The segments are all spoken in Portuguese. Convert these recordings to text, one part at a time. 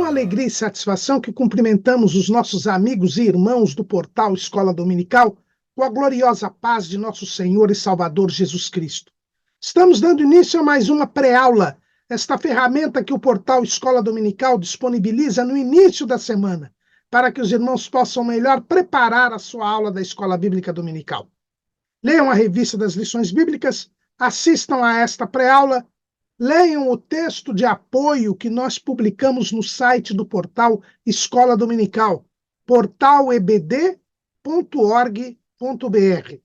alegria e satisfação que cumprimentamos os nossos amigos e irmãos do portal Escola Dominical com a gloriosa paz de nosso Senhor e Salvador Jesus Cristo. Estamos dando início a mais uma pré-aula, esta ferramenta que o portal Escola Dominical disponibiliza no início da semana, para que os irmãos possam melhor preparar a sua aula da Escola Bíblica Dominical. Leiam a revista das lições bíblicas, assistam a esta pré-aula, leiam o texto de apoio que nós publicamos no site do portal Escola Dominical, portalebd.org.br.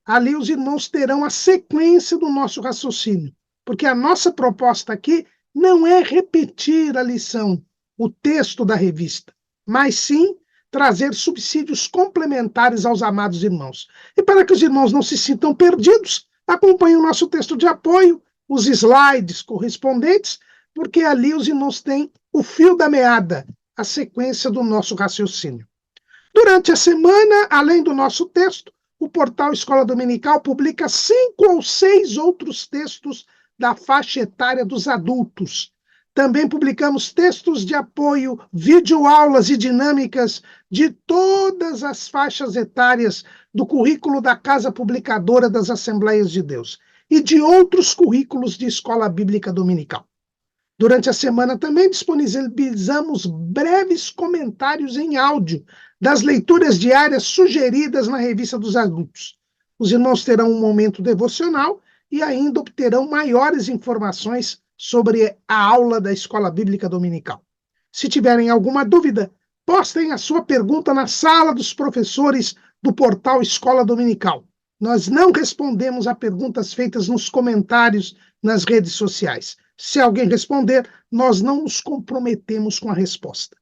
Ali os irmãos terão a sequência do nosso raciocínio, porque a nossa proposta aqui não é repetir a lição, o texto da revista, mas sim trazer subsídios complementares aos amados irmãos. E para que os irmãos não se sintam perdidos, acompanhem o nosso texto de apoio, os slides correspondentes, porque ali os irmãos têm o fio da meada, a sequência do nosso raciocínio. Durante a semana, além do nosso texto, o portal Escola Dominical publica 5 ou 6 outros textos da faixa etária dos adultos. Também publicamos textos de apoio, videoaulas e dinâmicas de todas as faixas etárias do currículo da Casa Publicadora das Assembleias de Deus e de outros currículos de escola bíblica dominical. Durante a semana também disponibilizamos breves comentários em áudio das leituras diárias sugeridas na revista dos adultos. Os irmãos terão um momento devocional e ainda obterão maiores informações sobre a aula da Escola Bíblica Dominical. Se tiverem alguma dúvida, postem a sua pergunta na sala dos professores do portal Escola Dominical. Nós não respondemos a perguntas feitas nos comentários nas redes sociais. Se alguém responder, nós não nos comprometemos com a resposta.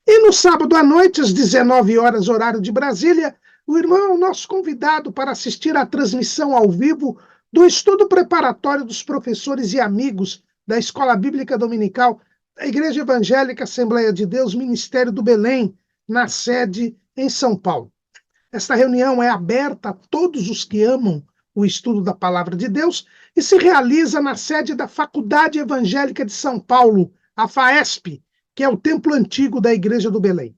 E no sábado à noite, às 19 horas, horário de Brasília, o irmão é o nosso convidado para assistir à transmissão ao vivo do estudo preparatório dos professores e amigos da Escola Bíblica Dominical da Igreja Evangélica Assembleia de Deus, Ministério do Belém, na sede em São Paulo. Esta reunião é aberta a todos os que amam o estudo da Palavra de Deus e se realiza na sede da Faculdade Evangélica de São Paulo, a FAESP, que é o templo antigo da Igreja do Belém.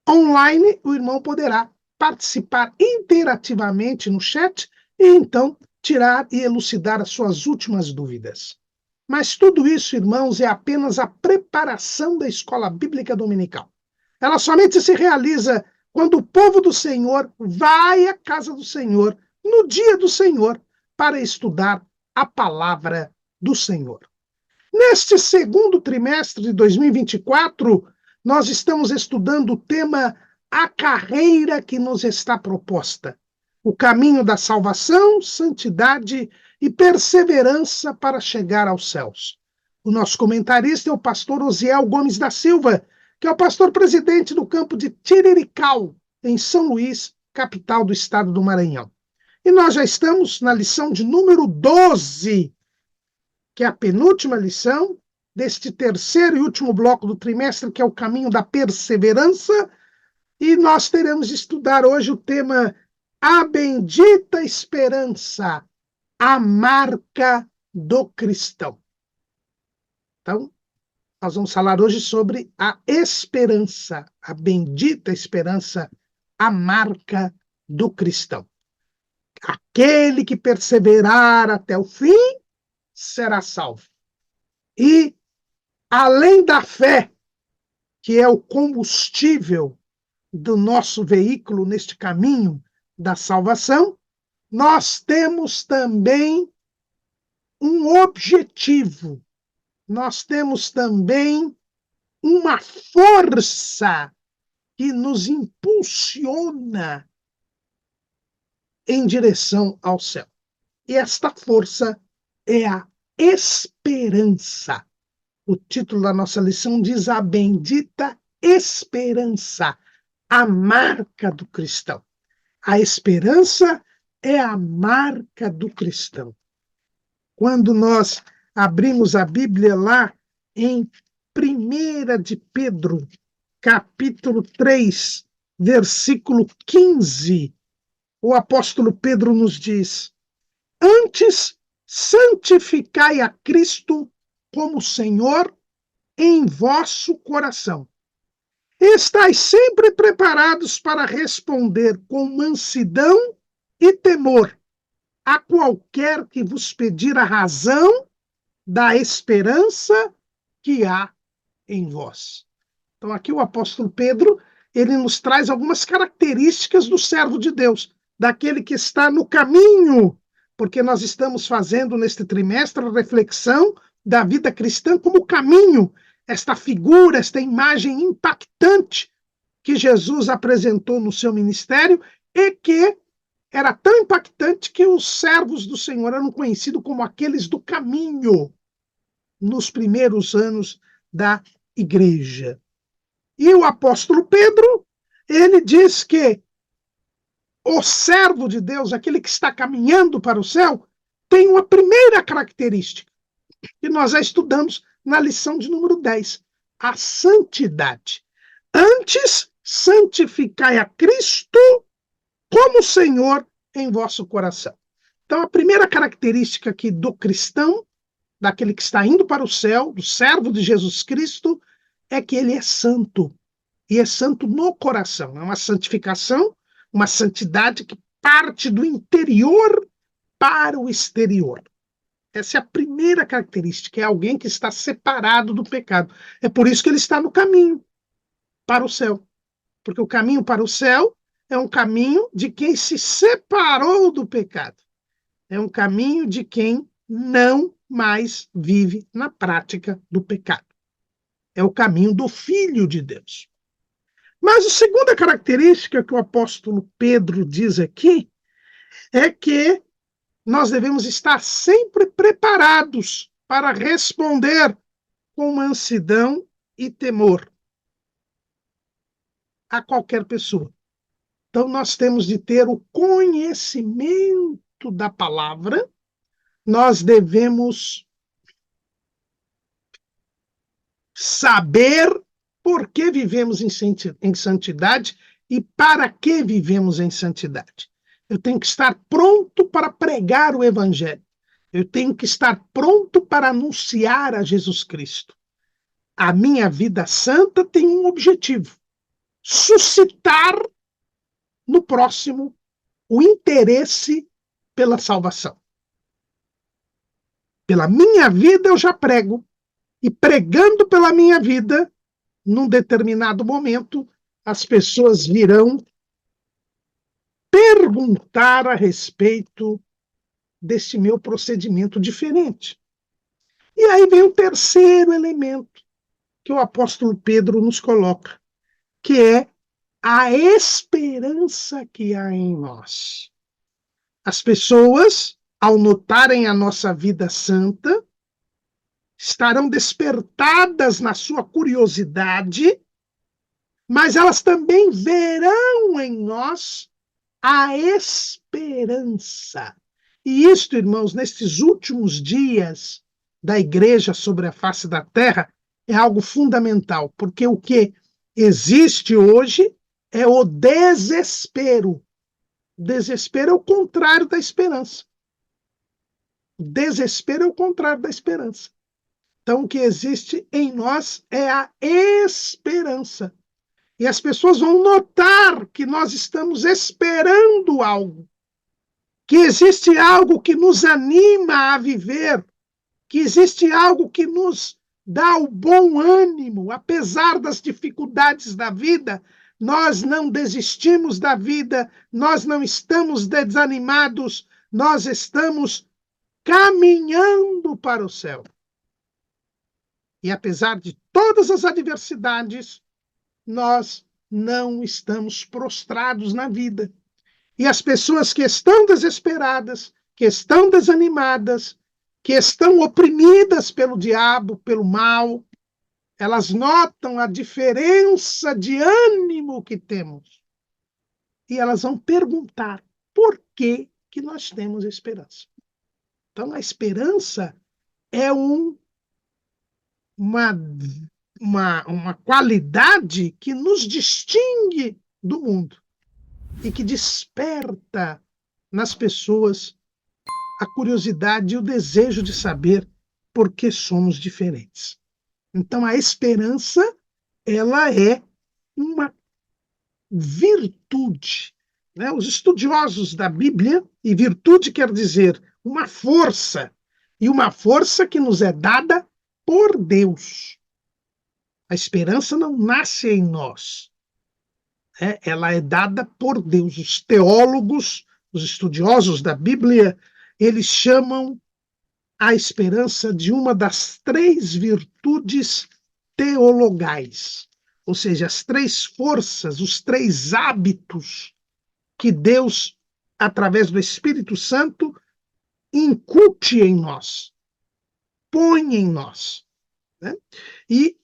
Online, o irmão poderá participar interativamente no chat e, então, tirar e elucidar as suas últimas dúvidas. Mas tudo isso, irmãos, é apenas a preparação da Escola Bíblica Dominical. Ela somente se realiza quando o povo do Senhor vai à casa do Senhor, no dia do Senhor, para estudar a palavra do Senhor. Neste segundo trimestre de 2024, nós estamos estudando o tema A Carreira que nos está proposta. O caminho da salvação, santidade e perseverança para chegar aos céus. O nosso comentarista é o pastor Osiel Gomes da Silva, que é o pastor presidente do campo de Tirirical, em São Luís, capital do estado do Maranhão. E nós já estamos na lição de número 12, que é a penúltima lição deste terceiro e último bloco do trimestre, que é o caminho da perseverança, e nós teremos de estudar hoje o tema A Bendita Esperança, a marca do cristão. Então, nós vamos falar hoje sobre a esperança, a bendita esperança, a marca do cristão. Aquele que perseverar até o fim será salvo. E, além da fé, que é o combustível do nosso veículo neste caminho da salvação, nós temos também um objetivo. Nós temos também uma força que nos impulsiona em direção ao céu. E esta força é a esperança. O título da nossa lição diz a bendita esperança, a marca do cristão. A esperança é a marca do cristão. Quando nós abrimos a Bíblia lá em 1 de Pedro, capítulo 3, versículo 15, o apóstolo Pedro nos diz: antes santificai a Cristo como Senhor em vosso coração. Estais sempre preparados para responder com mansidão e temor a qualquer que vos pedir a razão da esperança que há em vós. Então aqui o apóstolo Pedro, ele nos traz algumas características do servo de Deus, daquele que está no caminho, porque nós estamos fazendo neste trimestre a reflexão da vida cristã como caminho, esta figura, esta imagem impactante que Jesus apresentou no seu ministério e que era tão impactante que os servos do Senhor eram conhecidos como aqueles do caminho nos primeiros anos da igreja. E o apóstolo Pedro, ele diz que o servo de Deus, aquele que está caminhando para o céu, tem uma primeira característica, que nós já estudamos na lição de número 10, a santidade. Antes, santificai a Cristo como Senhor em vosso coração. Então, a primeira característica aqui do cristão, daquele que está indo para o céu, do servo de Jesus Cristo, é que ele é santo. E é santo no coração. É uma santificação, uma santidade que parte do interior para o exterior. Essa é a primeira característica, é alguém que está separado do pecado. É por isso que ele está no caminho para o céu. Porque o caminho para o céu é um caminho de quem se separou do pecado. É um caminho de quem não mais vive na prática do pecado. É o caminho do Filho de Deus. Mas a segunda característica que o apóstolo Pedro diz aqui é que nós devemos estar sempre preparados para responder com mansidão e temor a qualquer pessoa. Então, nós temos de ter o conhecimento da palavra, nós devemos saber por que vivemos em santidade e para que vivemos em santidade. Eu tenho que estar pronto para pregar o evangelho. Eu tenho que estar pronto para anunciar a Jesus Cristo. A minha vida santa tem um objetivo: suscitar no próximo o interesse pela salvação. Pela minha vida eu já prego, e pregando pela minha vida, num determinado momento, as pessoas virão perguntar a respeito desse meu procedimento diferente. E aí vem o terceiro elemento que o apóstolo Pedro nos coloca, que é a esperança que há em nós. As pessoas, ao notarem a nossa vida santa, estarão despertadas na sua curiosidade, mas elas também verão em nós a esperança. E isto, irmãos, nestes últimos dias da igreja sobre a face da terra, é algo fundamental, porque o que existe hoje é o desespero. O desespero é o contrário da esperança. O desespero é o contrário da esperança. Então, o que existe em nós é a esperança. E as pessoas vão notar que nós estamos esperando algo, que existe algo que nos anima a viver, que existe algo que nos dá o bom ânimo, apesar das dificuldades da vida. Nós não desistimos da vida, nós não estamos desanimados, nós estamos caminhando para o céu. E apesar de todas as adversidades, nós não estamos prostrados na vida. E as pessoas que estão desesperadas, que estão desanimadas, que estão oprimidas pelo diabo, pelo mal, elas notam a diferença de ânimo que temos. E elas vão perguntar por que nós temos esperança. Então, a esperança é uma qualidade que nos distingue do mundo e que desperta nas pessoas a curiosidade e o desejo de saber por que somos diferentes. Então, a esperança, ela é uma virtude, né? Os estudiosos da Bíblia, e virtude quer dizer uma força, e uma força que nos é dada por Deus. A esperança não nasce em nós, né? Ela é dada por Deus. Os teólogos, os estudiosos da Bíblia, eles chamam a esperança de uma das três virtudes teologais, ou seja, as três forças, os três hábitos que Deus, através do Espírito Santo, incute em nós, põe em nós, né? E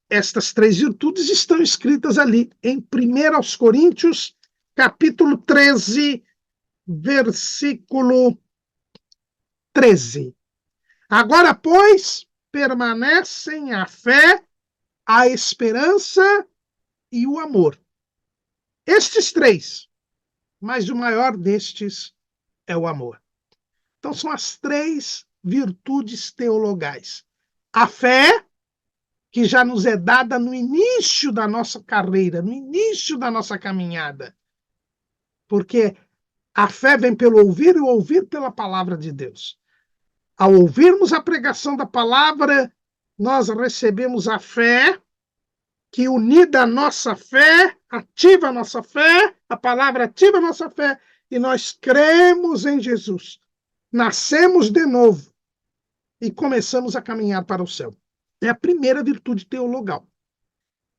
estas três virtudes estão escritas ali em 1 Coríntios, capítulo 13, versículo 13. Agora, pois, permanecem a fé, a esperança e o amor. Estes três, mas o maior destes é o amor. Então, são as três virtudes teologais. A fé, que já nos é dada no início da nossa carreira, no início da nossa caminhada. Porque a fé vem pelo ouvir e o ouvir pela palavra de Deus. Ao ouvirmos a pregação da palavra, nós recebemos a fé, que unida à nossa fé, ativa a nossa fé, a palavra ativa a nossa fé, e nós cremos em Jesus. Nascemos de novo e começamos a caminhar para o céu. É a primeira virtude teologal.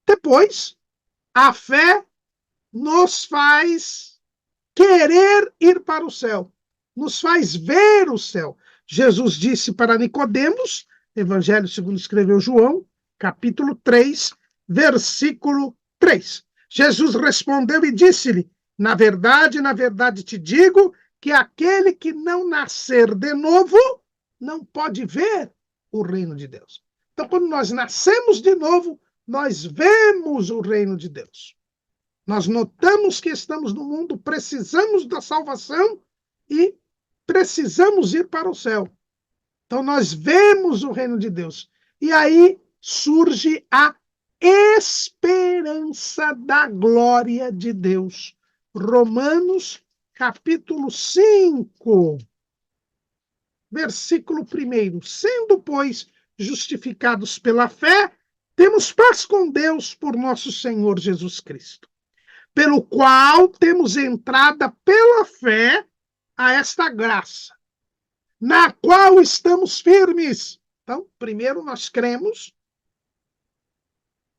Depois, a fé nos faz querer ir para o céu, nos faz ver o céu. Jesus disse para Nicodemos, Evangelho segundo escreveu João, capítulo 3, versículo 3. Jesus respondeu e disse-lhe: na verdade te digo que aquele que não nascer de novo não pode ver o reino de Deus. Então, quando nós nascemos de novo, nós vemos o reino de Deus. Nós notamos que estamos no mundo, precisamos da salvação e precisamos ir para o céu. Então, nós vemos o reino de Deus. E aí surge a esperança da glória de Deus. Romanos, capítulo 5, versículo 1. Sendo, pois, justificados pela fé, temos paz com Deus por nosso Senhor Jesus Cristo, pelo qual temos entrada pela fé a esta graça, na qual estamos firmes. Então, primeiro nós cremos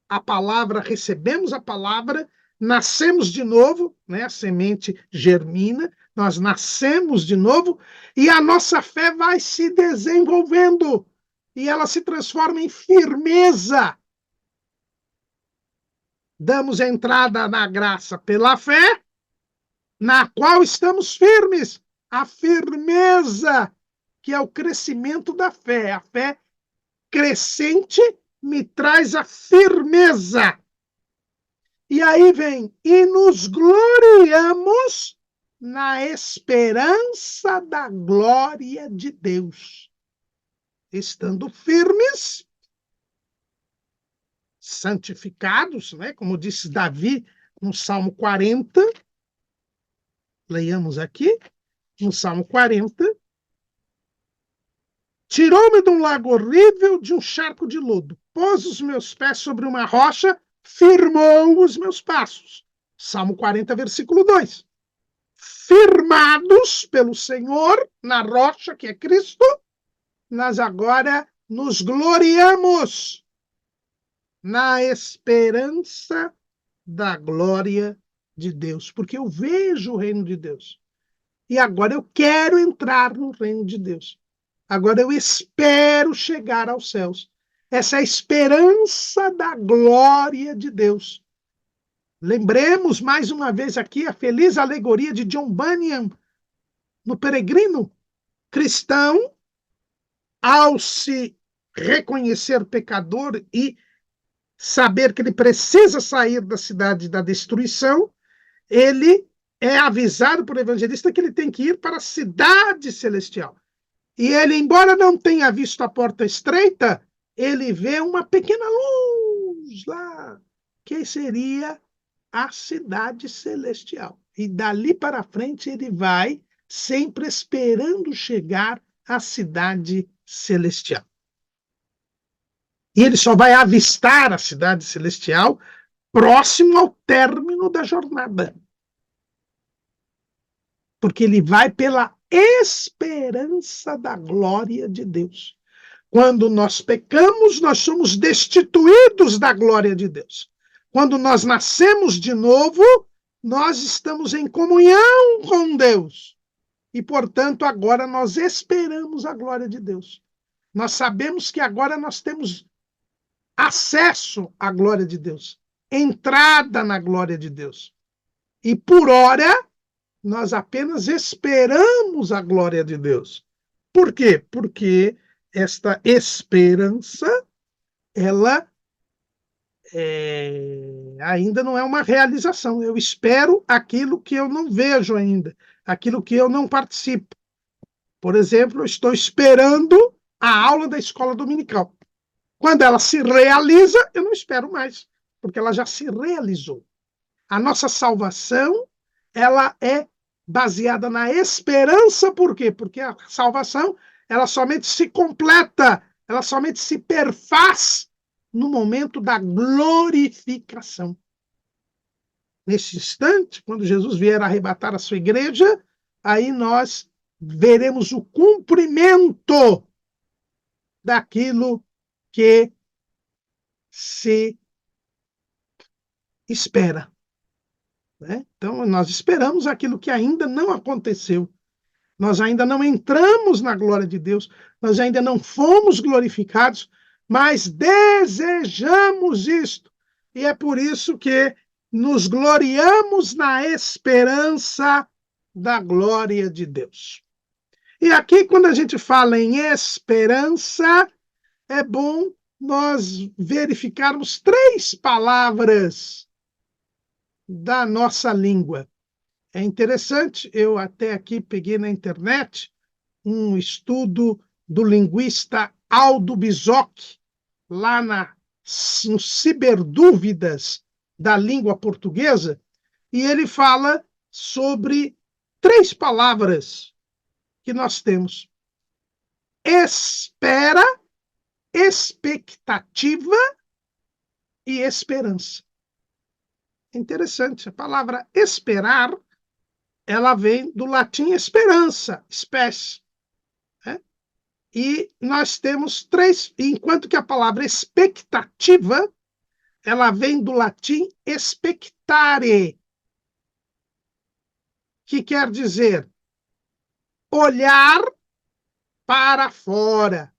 a palavra, recebemos a palavra, nascemos de novo, né? A semente germina, nós nascemos de novo e a nossa fé vai se desenvolvendo e ela se transforma em firmeza. Damos entrada na graça pela fé, na qual estamos firmes. A firmeza, que é o crescimento da fé. A fé crescente me traz a firmeza. E aí vem, e nos gloriamos na esperança da glória de Deus. Estando firmes, santificados, né? Como disse Davi no Salmo 40, leiamos aqui, no Salmo 40, tirou-me de um lago horrível, de um charco de lodo, pôs os meus pés sobre uma rocha, firmou os meus passos. Salmo 40, versículo 2. Firmados pelo Senhor na rocha, que é Cristo, nós agora nos gloriamos na esperança da glória de Deus, porque eu vejo o reino de Deus. E agora eu quero entrar no reino de Deus. Agora eu espero chegar aos céus. Essa é a esperança da glória de Deus. Lembremos mais uma vez aqui a feliz alegoria de John Bunyan no Peregrino. Cristão, ao se reconhecer pecador e saber que ele precisa sair da cidade da destruição, ele é avisado por evangelista que ele tem que ir para a cidade celestial. E ele, embora não tenha visto a porta estreita, ele vê uma pequena luz lá, que seria a cidade celestial. E dali para frente ele vai sempre esperando chegar à cidade celestial. E ele só vai avistar a cidade celestial próximo ao término da jornada. Porque ele vai pela esperança da glória de Deus. Quando nós pecamos, nós somos destituídos da glória de Deus. Quando nós nascemos de novo, nós estamos em comunhão com Deus. E, portanto, agora nós esperamos a glória de Deus. Nós sabemos que agora nós temos acesso à glória de Deus, entrada na glória de Deus. E, por ora, nós apenas esperamos a glória de Deus. Por quê? Porque esta esperança, ela ainda não é uma realização. Eu espero aquilo que eu não vejo ainda, aquilo que eu não participo. Por exemplo, eu estou esperando a aula da escola dominical. Quando ela se realiza, eu não espero mais, porque ela já se realizou. A nossa salvação, ela é baseada na esperança, por quê? Porque a salvação, ela somente se completa, ela somente se perfaz no momento da glorificação. Nesse instante, quando Jesus vier arrebatar a sua igreja, aí nós veremos o cumprimento daquilo que se espera. Né? Então, nós esperamos aquilo que ainda não aconteceu. Nós ainda não entramos na glória de Deus, nós ainda não fomos glorificados, mas desejamos isto. E é por isso que nos gloriamos na esperança da glória de Deus. E aqui, quando a gente fala em esperança, é bom nós verificarmos 3 palavras da nossa língua. É interessante, eu até aqui peguei na internet um estudo do linguista Aldo Bizoc, lá no Ciberdúvidas da língua portuguesa, e ele fala sobre 3 palavras que nós temos: espera, expectativa e esperança. É interessante, a palavra esperar, ela vem do latim esperança, spes. Né? E nós temos 3, enquanto que a palavra expectativa, ela vem do latim expectare, que quer dizer olhar para fora.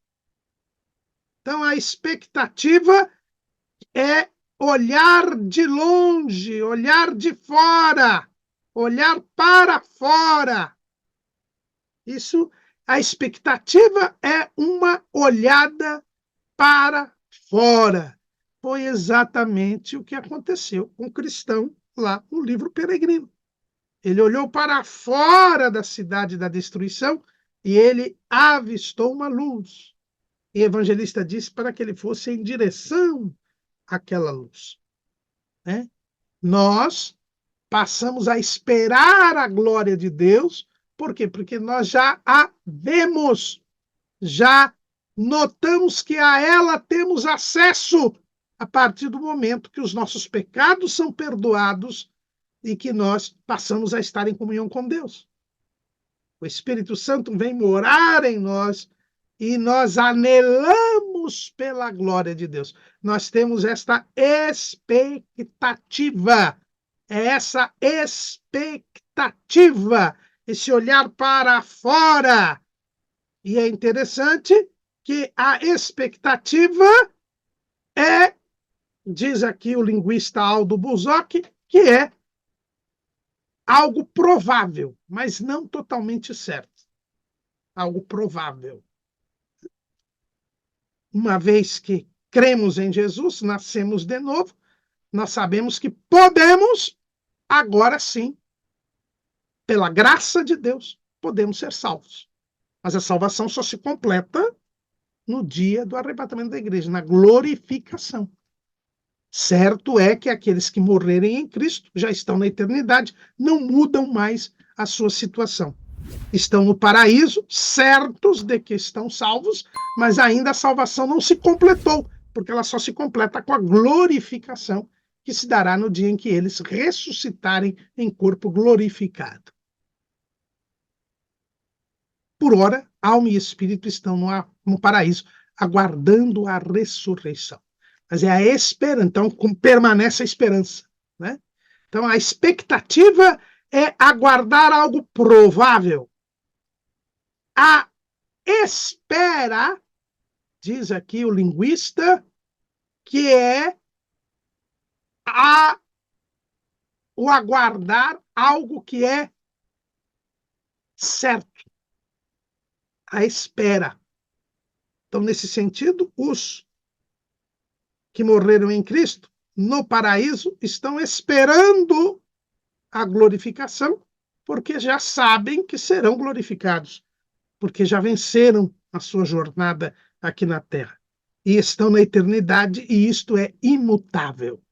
Então, a expectativa é olhar de longe, olhar de fora, olhar para fora. Isso, a expectativa é uma olhada para fora. Foi exatamente o que aconteceu com o cristão lá no livro Peregrino. Ele olhou para fora da cidade da destruição e ele avistou uma luz. E o evangelista disse para que ele fosse em direção àquela luz. Né? Nós passamos a esperar a glória de Deus. Por quê? Porque nós já a vemos, já notamos que a ela temos acesso a partir do momento que os nossos pecados são perdoados e que nós passamos a estar em comunhão com Deus. O Espírito Santo vem morar em nós e nós anelamos pela glória de Deus. Nós temos esta expectativa, essa expectativa, esse olhar para fora. E é interessante que a expectativa é, diz aqui o linguista Aldo Bizoc, que é algo provável, mas não totalmente certo. Algo provável. Uma vez que cremos em Jesus, nascemos de novo, nós sabemos que podemos, agora sim, pela graça de Deus, podemos ser salvos. Mas a salvação só se completa no dia do arrebatamento da igreja, na glorificação. Certo é que aqueles que morrerem em Cristo já estão na eternidade, não mudam mais a sua situação. Estão no paraíso, certos de que estão salvos, mas ainda a salvação não se completou, porque ela só se completa com a glorificação, que se dará no dia em que eles ressuscitarem em corpo glorificado. Por ora, alma e espírito estão no paraíso, aguardando a ressurreição. Mas é a esperança, então permanece a esperança, né? Então a expectativa é aguardar algo provável. A espera, diz aqui o linguista, que é o aguardar algo que é certo. A espera. Então, nesse sentido, os que morreram em Cristo, no paraíso, estão esperando a glorificação, porque já sabem que serão glorificados, porque já venceram a sua jornada aqui na Terra. E estão na eternidade, e isto é imutável.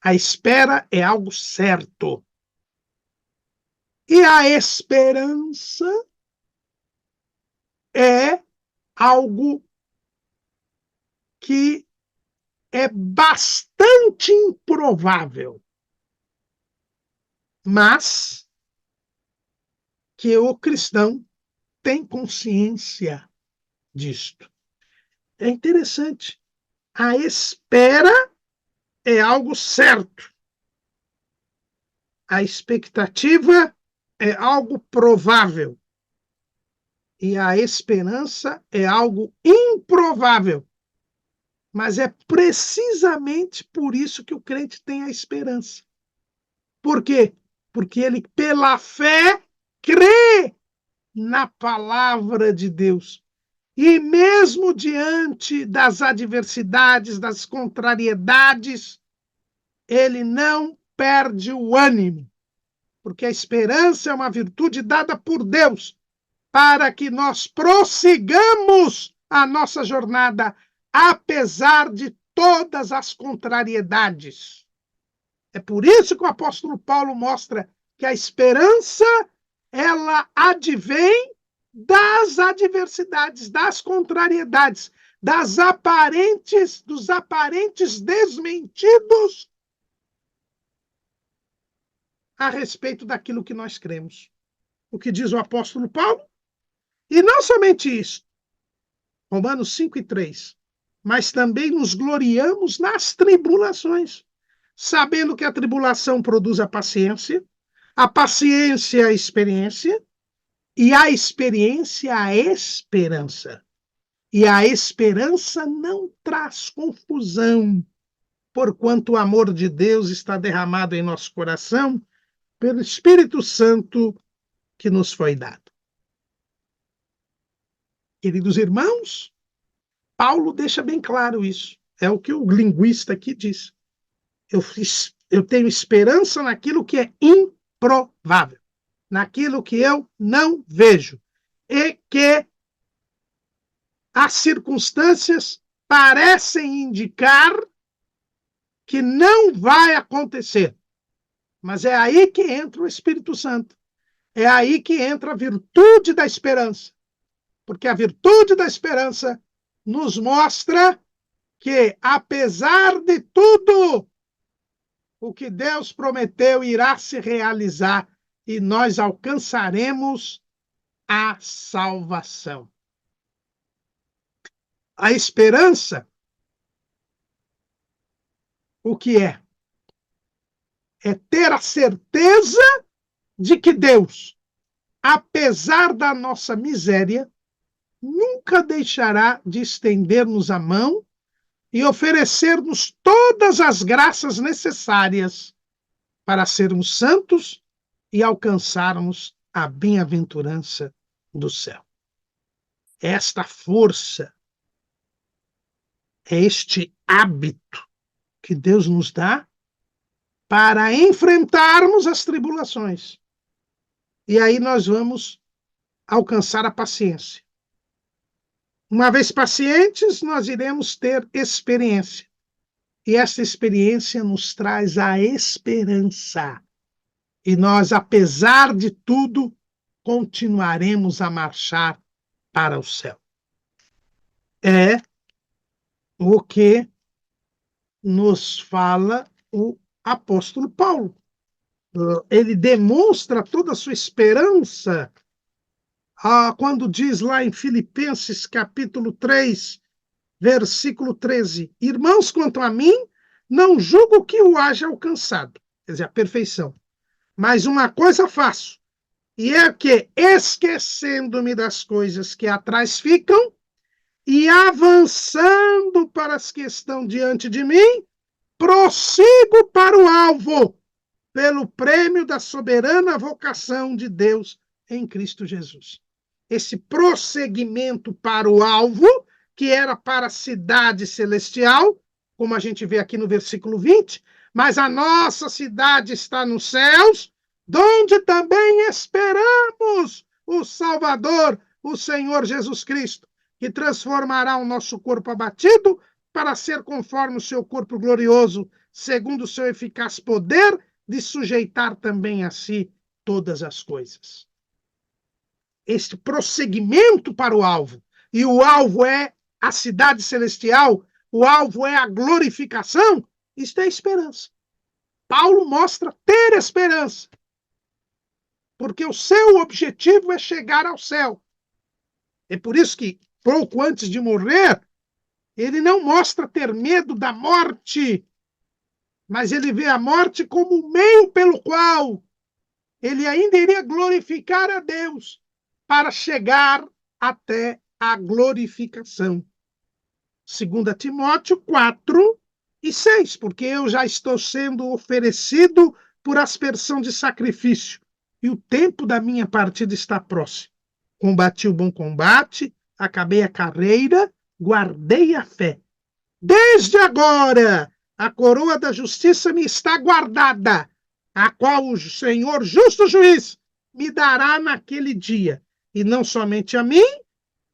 A espera é algo certo. E a esperança é algo que é bastante improvável, mas que o cristão tem consciência disto. É interessante. A espera é algo certo. A expectativa é algo provável. E a esperança é algo improvável. Mas é precisamente por isso que o crente tem a esperança. Por quê? Porque ele, pela fé, crê na palavra de Deus. E mesmo diante das adversidades, das contrariedades, ele não perde o ânimo, porque a esperança é uma virtude dada por Deus para que nós prossigamos a nossa jornada, apesar de todas as contrariedades. É por isso que o apóstolo Paulo mostra que a esperança, ela advém das adversidades, das contrariedades, dos aparentes desmentidos a respeito daquilo que nós cremos. O que diz o apóstolo Paulo? E não somente isso, Romanos 5:3, mas também nos gloriamos nas tribulações, sabendo que a tribulação produz a paciência a experiência, e a experiência a esperança. E a esperança não traz confusão, porquanto o amor de Deus está derramado em nosso coração pelo Espírito Santo que nos foi dado. Queridos irmãos, Paulo deixa bem claro isso. É o que o linguista aqui diz. Eu tenho esperança naquilo que é improvável, naquilo que eu não vejo, e que as circunstâncias parecem indicar que não vai acontecer. Mas é aí que entra o Espírito Santo. É aí que entra a virtude da esperança. Porque a virtude da esperança nos mostra que, apesar de tudo, o que Deus prometeu irá se realizar e nós alcançaremos a salvação. A esperança, o que é? É ter a certeza de que Deus, apesar da nossa miséria, nunca deixará de estender-nos a mão e oferecer-nos todas as graças necessárias para sermos santos e alcançarmos a bem-aventurança do céu. Esta força, é este hábito que Deus nos dá para enfrentarmos as tribulações. E aí nós vamos alcançar a paciência. Uma vez pacientes, nós iremos ter experiência. E essa experiência nos traz a esperança. E nós, apesar de tudo, continuaremos a marchar para o céu. É o que nos fala o apóstolo Paulo. Ele demonstra toda a sua esperança quando diz lá em Filipenses capítulo 3, versículo 13: Irmãos, quanto a mim, não julgo que o haja alcançado, quer dizer, a perfeição. Mas uma coisa faço, e é que, esquecendo-me das coisas que atrás ficam, e avançando para as que estão diante de mim, prossigo para o alvo, pelo prêmio da soberana vocação de Deus em Cristo Jesus. Esse prosseguimento para o alvo, que era para a cidade celestial, como a gente vê aqui no versículo 20, mas a nossa cidade está nos céus, donde também esperamos o Salvador, o Senhor Jesus Cristo, que transformará o nosso corpo abatido para ser conforme o seu corpo glorioso, segundo o seu eficaz poder, de sujeitar também a si todas as coisas. Este prosseguimento para o alvo, e o alvo é a cidade celestial, o alvo é a glorificação, isto é esperança. Paulo mostra ter esperança, porque o seu objetivo é chegar ao céu. É por isso que, pouco antes de morrer, ele não mostra ter medo da morte, mas ele vê a morte como o meio pelo qual ele ainda iria glorificar a Deus para chegar até a glorificação. 2 Timóteo 4:6, porque eu já estou sendo oferecido por aspersão de sacrifício, e o tempo da minha partida está próximo. Combati o bom combate, acabei a carreira, guardei a fé. Desde agora, a coroa da justiça me está guardada, a qual o Senhor, justo juiz, me dará naquele dia, e não somente a mim,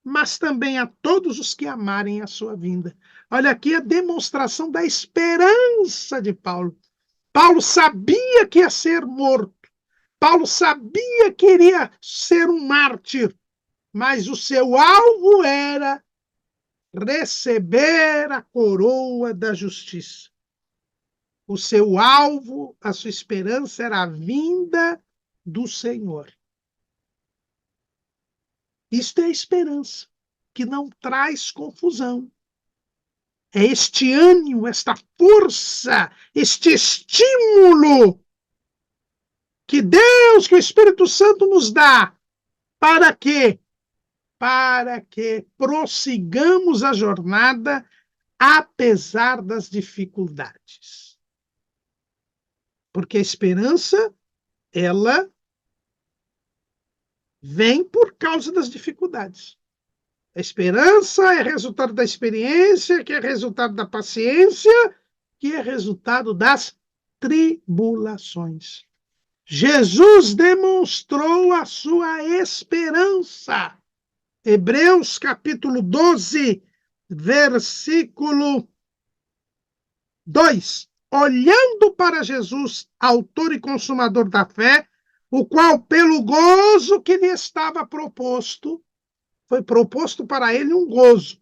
mas também a todos os que amarem a sua vinda. Olha aqui a demonstração da esperança de Paulo. Paulo sabia que ia ser morto. Paulo sabia que iria ser um mártir, mas o seu alvo era receber a coroa da justiça. O seu alvo, a sua esperança era a vinda do Senhor. Isto é esperança, que não traz confusão. É este ânimo, esta força, este estímulo que Deus, que o Espírito Santo nos dá, para quê? Para que prossigamos a jornada apesar das dificuldades. Porque a esperança, ela vem por causa das dificuldades. A esperança é resultado da experiência, que é resultado da paciência, que é resultado das tribulações. Jesus demonstrou a sua esperança. Hebreus capítulo 12, versículo 2. Olhando para Jesus, autor e consumador da fé, o qual, pelo gozo que lhe estava proposto, foi proposto para ele um gozo.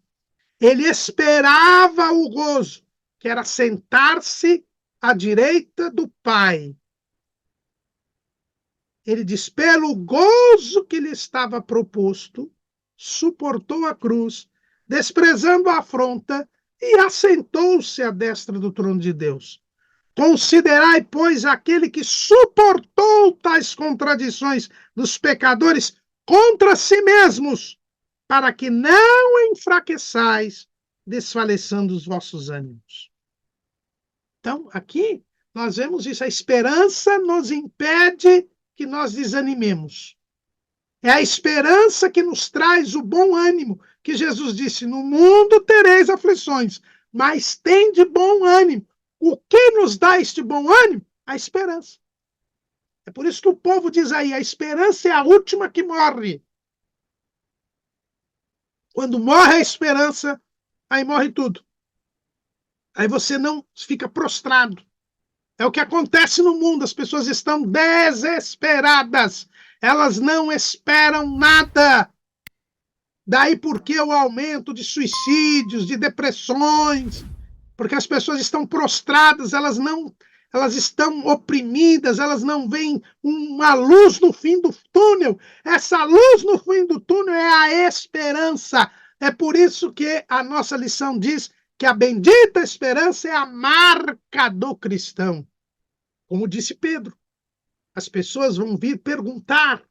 Ele esperava o gozo, que era sentar-se à direita do Pai. Ele diz, pelo gozo que lhe estava proposto, suportou a cruz, desprezando a afronta, e assentou-se à destra do trono de Deus. Considerai, pois, aquele que suportou tais contradições dos pecadores contra si mesmos, para que não enfraqueçais, desfalecendo os vossos ânimos. Então, aqui nós vemos isso. A esperança nos impede que nós desanimemos. É a esperança que nos traz o bom ânimo, que Jesus disse, no mundo tereis aflições, mas tende bom ânimo. O que nos dá este bom ânimo? A esperança. É por isso que o povo diz aí, a esperança é a última que morre. Quando morre a esperança, aí morre tudo. Aí você não fica prostrado. É o que acontece no mundo, as pessoas estão desesperadas. Elas não esperam nada. Daí porque o aumento de suicídios, de depressões, porque as pessoas estão prostradas, elas estão oprimidas, elas não veem uma luz no fim do túnel. Essa luz no fim do túnel é a esperança. É por isso que a nossa lição diz que a bendita esperança é a marca do cristão. Como disse Pedro, as pessoas vão vir perguntar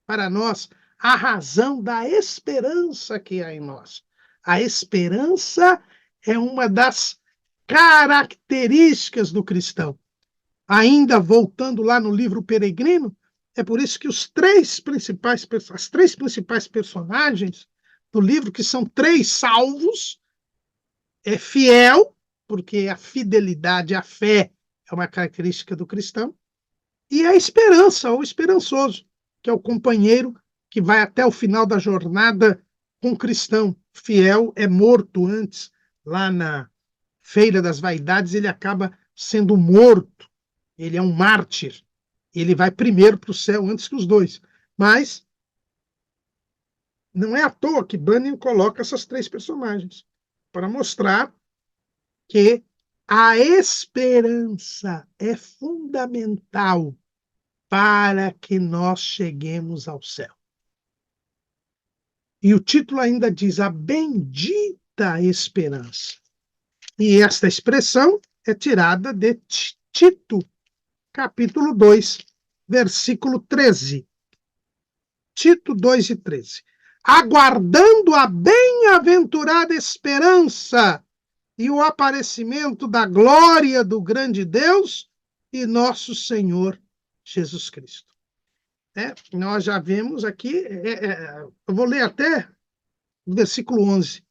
para nós a razão da esperança que há em nós. A esperança é uma das características do cristão. Ainda voltando lá no livro Peregrino, é por isso que as três principais personagens do livro, que são três salvos, é fiel, porque a fidelidade, a fé é uma característica do cristão, e a esperança, ou esperançoso, que é o companheiro que vai até o final da jornada com o cristão. Fiel é morto antes, lá na Feira das Vaidades, ele acaba sendo morto. Ele é um mártir. Ele vai primeiro para o céu antes que os dois. Mas não é à toa que Bunyan coloca essas três personagens para mostrar que a esperança é fundamental para que nós cheguemos ao céu. E o título ainda diz a bendita esperança. E esta expressão é tirada de Tito, capítulo 2, versículo 13. Tito 2 e 13. Aguardando a bem-aventurada esperança e o aparecimento da glória do grande Deus e nosso Senhor Jesus Cristo. Nós já vemos aqui, eu vou ler até o versículo 11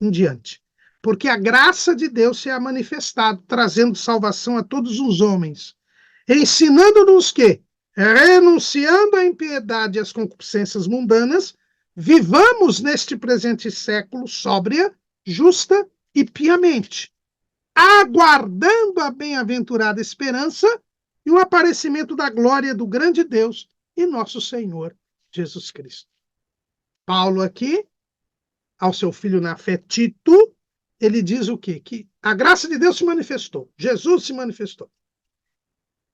em diante. Porque a graça de Deus se é manifestado, trazendo salvação a todos os homens, ensinando-nos que, renunciando à impiedade e às concupiscências mundanas, vivamos neste presente século sóbria, justa e piamente, aguardando a bem-aventurada esperança e o aparecimento da glória do grande Deus e nosso Senhor Jesus Cristo. Paulo aqui, ao seu filho na fé Tito, ele diz o quê? Que a graça de Deus se manifestou, Jesus se manifestou.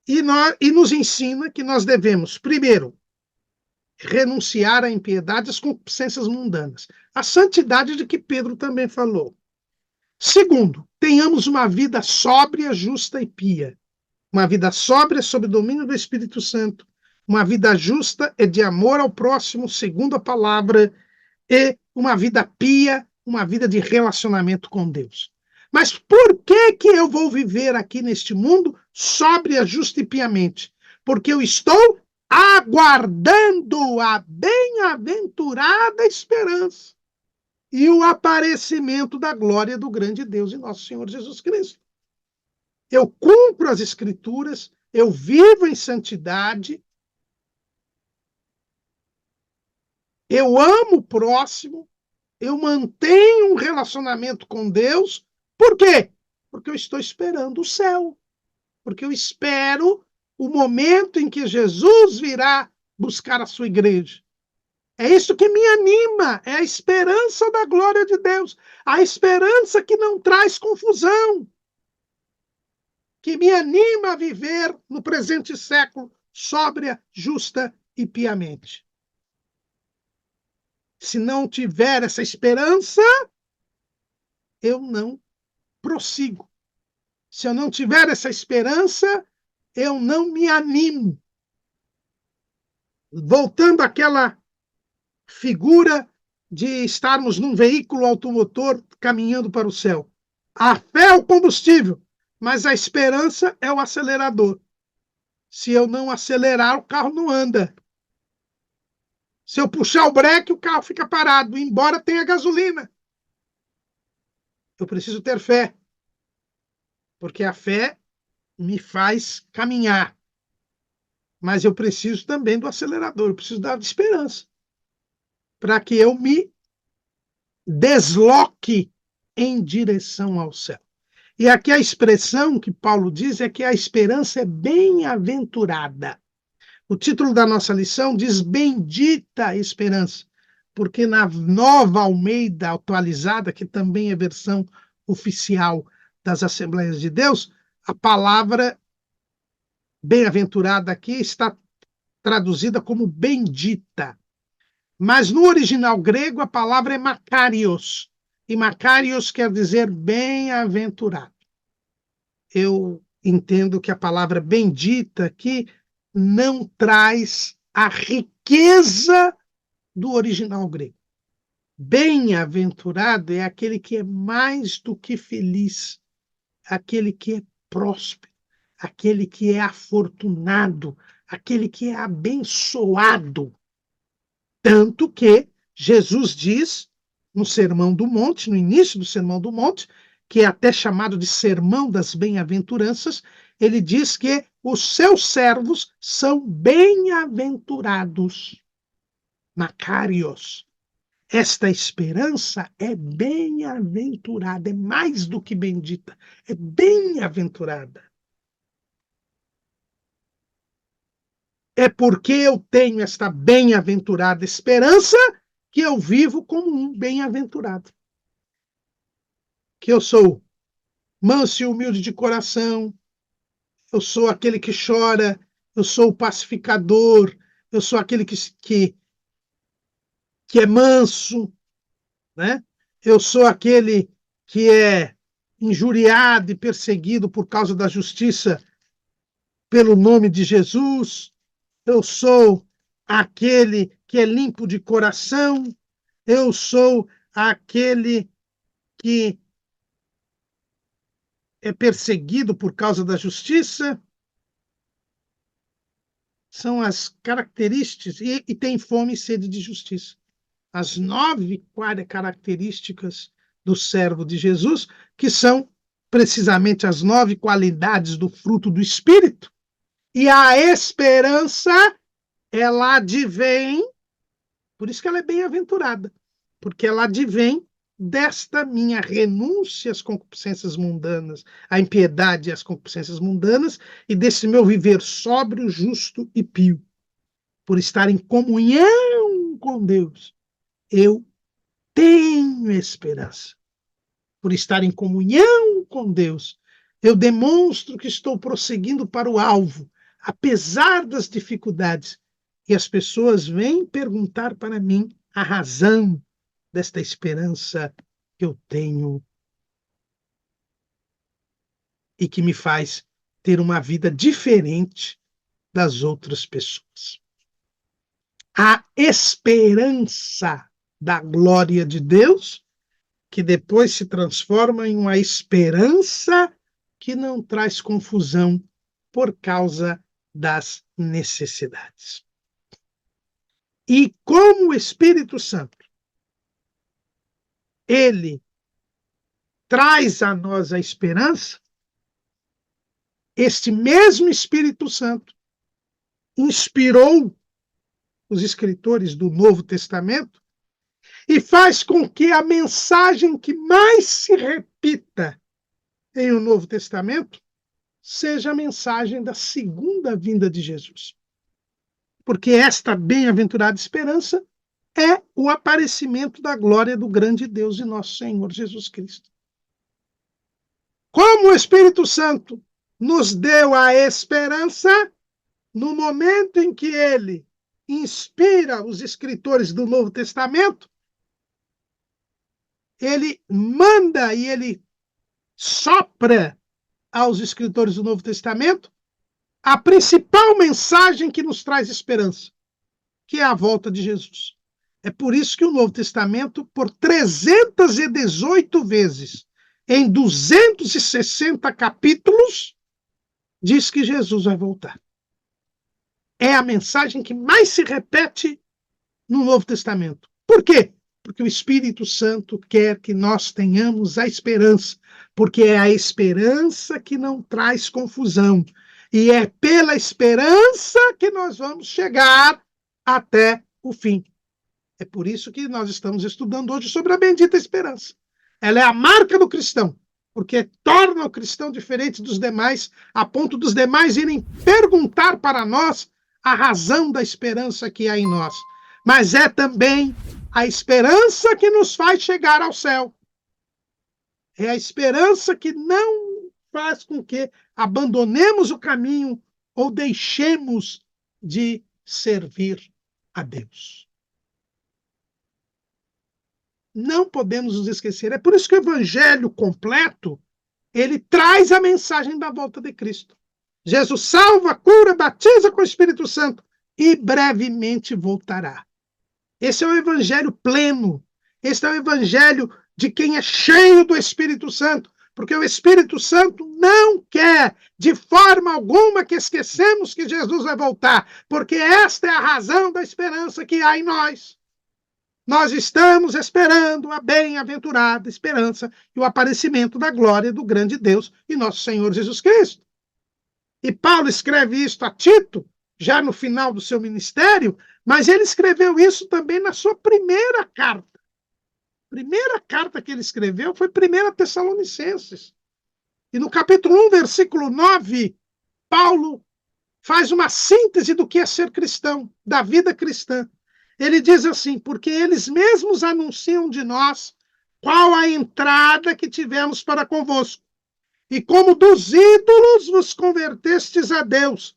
E nos ensina que nós devemos, primeiro, renunciar à impiedade e às concupiscências mundanas. A santidade de que Pedro também falou. Segundo, tenhamos uma vida sóbria, justa e pia. Uma vida sóbria sob o domínio do Espírito Santo. Uma vida justa e de amor ao próximo, segundo a palavra, e uma vida pia, uma vida de relacionamento com Deus. Mas por que eu vou viver aqui neste mundo sóbria, justa e piamente? Porque eu estou aguardando a bem-aventurada esperança e o aparecimento da glória do grande Deus e nosso Senhor Jesus Cristo. Eu cumpro as Escrituras, eu vivo em santidade, eu amo o próximo, eu mantenho um relacionamento com Deus. Por quê? Porque eu estou esperando o céu. Porque eu espero o momento em que Jesus virá buscar a sua igreja. É isso que me anima, é a esperança da glória de Deus, a esperança que não traz confusão, que me anima a viver no presente século sóbria, justa e piamente. Se não tiver essa esperança, eu não prossigo. Se eu não tiver essa esperança, eu não me animo. Voltando àquela figura de estarmos num veículo automotor caminhando para o céu. A fé é o combustível, mas a esperança é o acelerador. Se eu não acelerar, o carro não anda. Se eu puxar o breque, o carro fica parado, embora tenha gasolina. Eu preciso ter fé, porque a fé me faz caminhar. Mas eu preciso também do acelerador, eu preciso da esperança, para que eu me desloque em direção ao céu. E aqui a expressão que Paulo diz é que a esperança é bem-aventurada. O título da nossa lição diz Bendita a Esperança, porque na Nova Almeida Atualizada, que também é versão oficial das Assembleias de Deus, a palavra bem-aventurada aqui está traduzida como bendita. Mas no original grego a palavra é makarios, e makarios quer dizer bem-aventurado. Eu entendo que a palavra bendita aqui não traz a riqueza do original grego. Bem-aventurado é aquele que é mais do que feliz, aquele que é próspero, aquele que é afortunado, aquele que é abençoado. Tanto que Jesus diz no Sermão do Monte, no início do Sermão do Monte, que é até chamado de Sermão das Bem-aventuranças, ele diz que os seus servos são bem-aventurados. Macários. Esta esperança é bem-aventurada, é mais do que bendita, é bem-aventurada. É porque eu tenho esta bem-aventurada esperança que eu vivo como um bem-aventurado. Que eu sou manso e humilde de coração, eu sou aquele que chora, eu sou o pacificador, eu sou aquele que é manso, né? Eu sou aquele que é injuriado e perseguido por causa da justiça pelo nome de Jesus. Eu sou aquele que é limpo de coração. Eu sou aquele que é perseguido por causa da justiça. São as características, e tem fome e sede de justiça. As 9 características do servo de Jesus, que são precisamente as 9 qualidades do fruto do Espírito. E a esperança, ela advém, por isso que ela é bem-aventurada, porque ela advém desta minha renúncia às concupiscências mundanas, à impiedade e às concupiscências mundanas, e desse meu viver sóbrio, justo e pio. Por estar em comunhão com Deus, eu tenho esperança. Por estar em comunhão com Deus, eu demonstro que estou prosseguindo para o alvo, apesar das dificuldades. E as pessoas vêm perguntar para mim a razão desta esperança que eu tenho e que me faz ter uma vida diferente das outras pessoas. A esperança da glória de Deus, que depois se transforma em uma esperança que não traz confusão por causa das necessidades. E como o Espírito Santo, ele traz a nós a esperança, este mesmo Espírito Santo inspirou os escritores do Novo Testamento e faz com que a mensagem que mais se repita em o Novo Testamento seja a mensagem da segunda vinda de Jesus. Porque esta bem-aventurada esperança é o aparecimento da glória do grande Deus e nosso Senhor Jesus Cristo. Como o Espírito Santo nos deu a esperança, no momento em que ele inspira os escritores do Novo Testamento, ele manda e ele sopra aos escritores do Novo Testamento a principal mensagem que nos traz esperança, que é a volta de Jesus. É por isso que o Novo Testamento, por 318 vezes, em 260 capítulos, diz que Jesus vai voltar. É a mensagem que mais se repete no Novo Testamento. Por quê? Porque o Espírito Santo quer que nós tenhamos a esperança, porque é a esperança que não traz confusão. E é pela esperança que nós vamos chegar até o fim. É por isso que nós estamos estudando hoje sobre a bendita esperança. Ela é a marca do cristão, porque torna o cristão diferente dos demais, a ponto dos demais irem perguntar para nós a razão da esperança que há em nós. Mas é também a esperança que nos faz chegar ao céu. É a esperança que não faz com que abandonemos o caminho ou deixemos de servir a Deus. Não podemos nos esquecer. É por isso que o evangelho completo, ele traz a mensagem da volta de Cristo. Jesus salva, cura, batiza com o Espírito Santo e brevemente voltará. Esse é o evangelho pleno. Esse é o evangelho de quem é cheio do Espírito Santo, porque o Espírito Santo não quer de forma alguma que esquecemos que Jesus vai voltar, porque esta é a razão da esperança que há em nós. Nós estamos esperando a bem-aventurada esperança e o aparecimento da glória do grande Deus e nosso Senhor Jesus Cristo. E Paulo escreve isto a Tito, já no final do seu ministério, mas ele escreveu isso também na sua primeira carta. A primeira carta que ele escreveu foi 1 Tessalonicenses. E no capítulo 1, versículo 9, Paulo faz uma síntese do que é ser cristão, da vida cristã. Ele diz assim, porque eles mesmos anunciam de nós qual a entrada que tivemos para convosco, e como dos ídolos vos convertestes a Deus,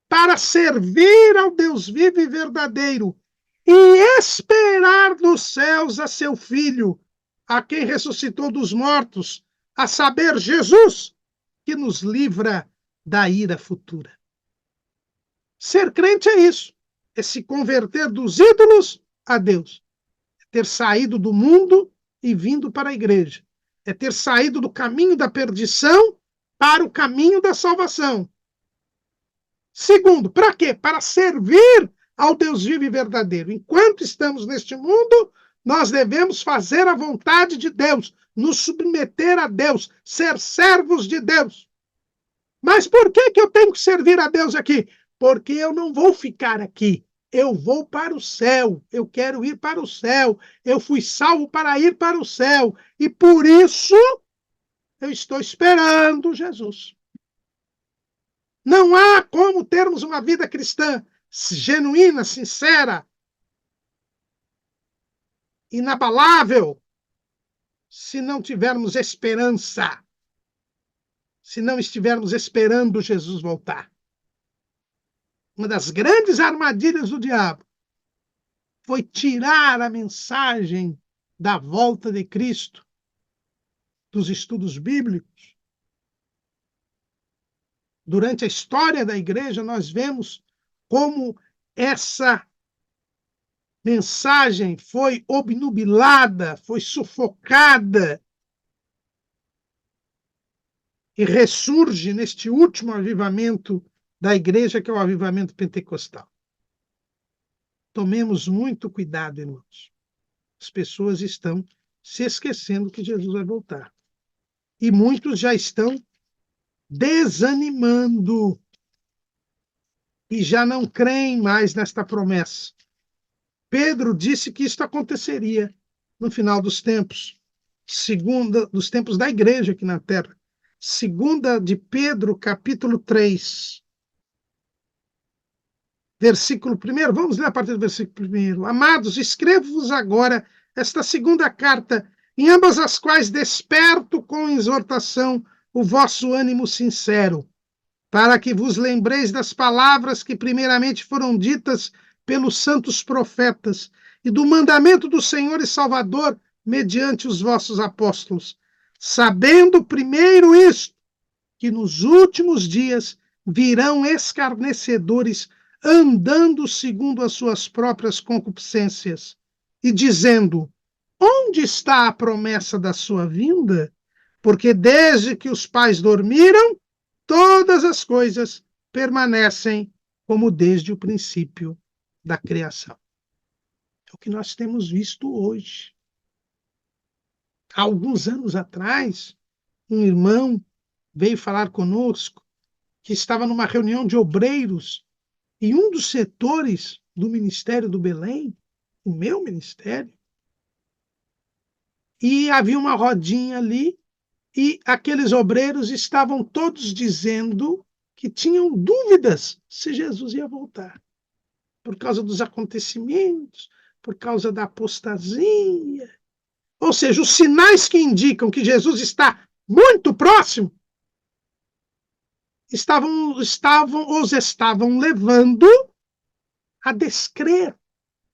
para servir ao Deus vivo e verdadeiro, e esperar dos céus a seu Filho, a quem ressuscitou dos mortos, a saber, Jesus, que nos livra da ira futura. Ser crente é isso, é se converter dos ídolos a Deus. É ter saído do mundo e vindo para a igreja. É ter saído do caminho da perdição para o caminho da salvação. Segundo, para quê? Para servir ao Deus vivo e verdadeiro. Enquanto estamos neste mundo, nós devemos fazer a vontade de Deus, nos submeter a Deus, ser servos de Deus. Mas por que eu tenho que servir a Deus aqui? Porque eu não vou ficar aqui. Eu vou para o céu. Eu quero ir para o céu. Eu fui salvo para ir para o céu. E por isso eu estou esperando Jesus. Não há como termos uma vida cristã genuína, sincera, inabalável, se não tivermos esperança. Se não estivermos esperando Jesus voltar. Uma das grandes armadilhas do diabo foi tirar a mensagem da volta de Cristo dos estudos bíblicos. Durante a história da igreja, nós vemos como essa mensagem foi obnubilada, foi sufocada e ressurge neste último avivamento da igreja, que é o avivamento pentecostal. Tomemos muito cuidado, irmãos. As pessoas estão se esquecendo que Jesus vai voltar. E muitos já estão desanimando e já não creem mais nesta promessa. Pedro disse que isto aconteceria no final dos tempos, dos tempos da igreja aqui na Terra. Segunda de Pedro, capítulo 3, versículo 1. Vamos ler a partir do versículo 1. Amados, escrevo-vos agora esta segunda carta, em ambas as quais desperto com exortação o vosso ânimo sincero, para que vos lembreis das palavras que primeiramente foram ditas pelos santos profetas e do mandamento do Senhor e Salvador mediante os vossos apóstolos, sabendo primeiro isto, que nos últimos dias virão escarnecedores andando segundo as suas próprias concupiscências e dizendo: onde está a promessa da sua vinda? Porque desde que os pais dormiram, todas as coisas permanecem como desde o princípio da criação. É o que nós temos visto hoje. Há alguns anos atrás, um irmão veio falar conosco que estava numa reunião de obreiros e um dos setores do Ministério do Belém o meu ministério. E havia uma rodinha ali, e aqueles obreiros estavam todos dizendo que tinham dúvidas se Jesus ia voltar, por causa dos acontecimentos, por causa da apostasia. Ou seja, os sinais que indicam que Jesus está muito próximo os estavam levando a descrer,